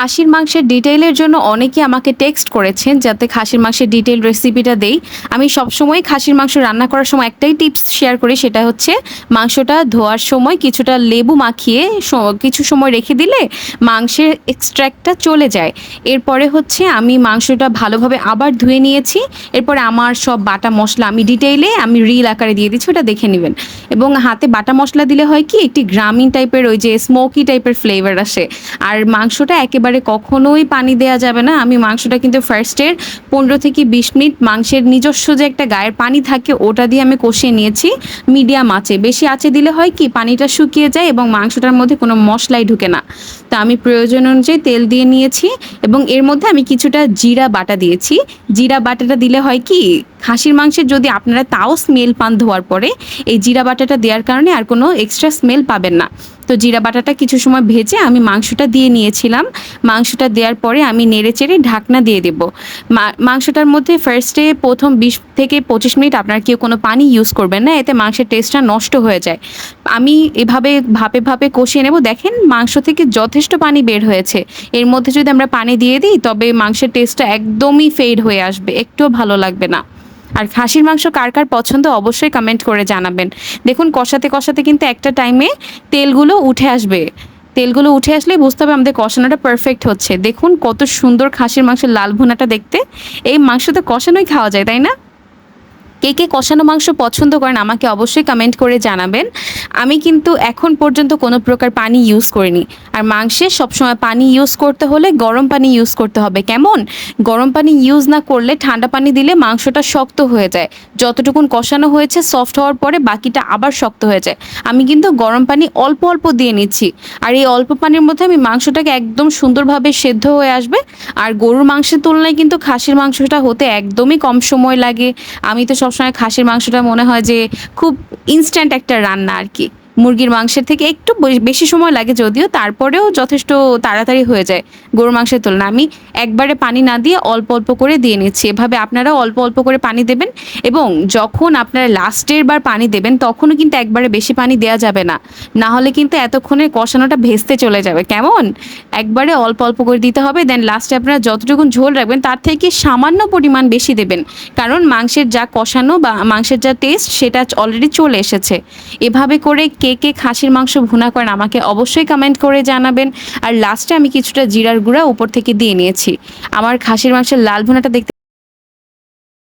খাসির মাংসের ডিটেইলের জন্য অনেকে আমাকে টেক্সট করেছেন যাতে খাসির মাংসের ডিটেইল রেসিপিটা দেই। আমি সবসময় খাসির মাংস রান্না করার সময় একটাই টিপস শেয়ার করি, সেটা হচ্ছে মাংসটা ধোয়ার সময় কিছুটা লেবু মাখিয়ে কিছু সময় রেখে দিলে মাংসের এক্সট্র্যাক্টটা চলে যায়। এরপরে হচ্ছে আমি মাংসটা ভালোভাবে আবার ধুয়ে নিয়েছি। এরপরে আমার সব বাটা মশলা আমি ডিটেইলে রিল আকারে দিয়ে দিচ্ছি, ওটা দেখে নেবেন। এবং হাতে বাটা মশলা দিলে হয় কি একটি গ্রামীণ টাইপের ওই যে স্মোকি টাইপের ফ্লেভার আসে। আর মাংসটা একেবারে কখনোই পানি দেওয়া যাবে না। আমি মাংসটা কিন্তু ফার্স্টের 15 থেকে 20 মিনিট মাংসের নিজস্ব যে একটা গায়ের পানি থাকে ওটা দিয়ে আমি কষিয়ে নিয়েছি মিডিয়াম আঁচে। বেশি আঁচে দিলে হয় কি পানিটা শুকিয়ে যায় এবং মাংসটার মধ্যে কোনো মশলাই ঢুকে না। তা আমি প্রয়োজন অনুযায়ী তেল দিয়ে নিয়েছি এবং এর মধ্যে আমি কিছুটা জিরা বাটা দিয়েছি। জিরা বাটাটা দিলে হয় কি খাসির মাংসের যদি আপনারা তাও স্মেল পান ধোয়ার পরে, এই জিরা বাটাটা দেওয়ার কারণে আর কোনো এক্সট্রা স্মেল পাবেন না। তো জিরা বাটাটা কিছু সময় ভেজে আমি মাংসটা দিয়ে নিয়েছিলাম। মাংসটা দেওয়ার পরে আমি নেড়েচেড়ে ঢাকনা দিয়ে দেব। মাংসটার মধ্যে ফার্স্টে প্রথম 20 থেকে 25 মিনিট আপনারা কেউ কোনো পানি ইউজ করবেন না, এতে মাংসের টেস্টটা নষ্ট হয়ে যায়। আমি এভাবে ভাপে ভাপে কষিয়ে নেব। দেখেন মাংস থেকে যথেষ্ট পানি বের হয়েছে। এর মধ্যে যদি আমরা পানি দিয়ে দিই তবে মাংসের টেস্টটা একদমই ফেড হয়ে আসবে, একটুও ভালো লাগবে না। আর খাসির মাংস কার কার পছন্দ অবশ্যই কমেন্ট করে জানাবেন। দেখুন কষাতে কষাতে কিন্তু একটা টাইমে তেলগুলো উঠে আসবে। তেলগুলো উঠে আসলেই বুঝতে হবে আমাদের কষানোটা পারফেক্ট হচ্ছে। দেখুন কত সুন্দর খাসির মাংসের লাল ভুনাটা দেখতে। এই মাংস তো কষানোই খাওয়া যায়, তাই না? কে কে কষানো মাংস পছন্দ করেন আমাকে অবশ্যই কমেন্ট করে জানাবেন। আমি কিন্তু এখন পর্যন্ত কোনো প্রকার পানি ইউজ করিনি। আর মাংসে সবসময় পানি ইউজ করতে হলে গরম পানি ইউজ করতে হবে। কেমন? গরম পানি ইউজ না করলে ঠান্ডা পানি দিলে মাংসটা শক্ত হয়ে যায়। যতটুকুন কষানো হয়েছে সফট হওয়ার পরে বাকিটা আবার শক্ত হয়ে যায়। আমি কিন্তু গরম পানি অল্প অল্প দিয়ে নিচ্ছি। আর এই অল্প পানির মধ্যে আমি মাংসটাকে একদম সুন্দরভাবে সেদ্ধ হয়ে আসবে। আর গরুর মাংসের তুলনায় কিন্তু খাসির মাংসটা হতে একদমই কম সময় লাগে। আমি তো সবসময় খাসির মাংসটা মনে হয় যে খুব ইনস্ট্যান্ট একটা রান্না আর কি। মুরগির মাংসের থেকে একটু বেশি সময় লাগে যদিও, তারপরেও যথেষ্ট তাড়াতাড়ি হয়ে যায় গরুর মাংসের তুলনায়। আমি একবারে পানি না দিয়ে অল্প অল্প করে দিয়ে নিচ্ছি। এভাবে আপনারাও অল্প অল্প করে পানি দেবেন এবং যখন আপনারা লাস্টের বার পানি দেবেন তখনও কিন্তু একবারে বেশি পানি দেওয়া যাবে না, না হলে কিন্তু এতক্ষণে কষানোটা ভেস্তে চলে যাবে। কেমন? একবারে অল্প অল্প করে দিতে হবে। দেন লাস্টে আপনারা যতটুকু ঝোল রাখবেন তার থেকে সামান্য পরিমাণ বেশি দেবেন, কারণ মাংসের যা কষানো বা মাংসের যা টেস্ট সেটা অলরেডি চলে এসেছে। এভাবে করে কে কে খাসির মাংস ভুনা করেন আমাকে অবশ্যই কমেন্ট করে জানাবেন। আর লাস্টে আমি কিছুটা জিরার গুঁড়া উপর থেকে দিয়ে নিয়েছি। আমার খাসির মাংসের লাল ভুনাটা দেখতে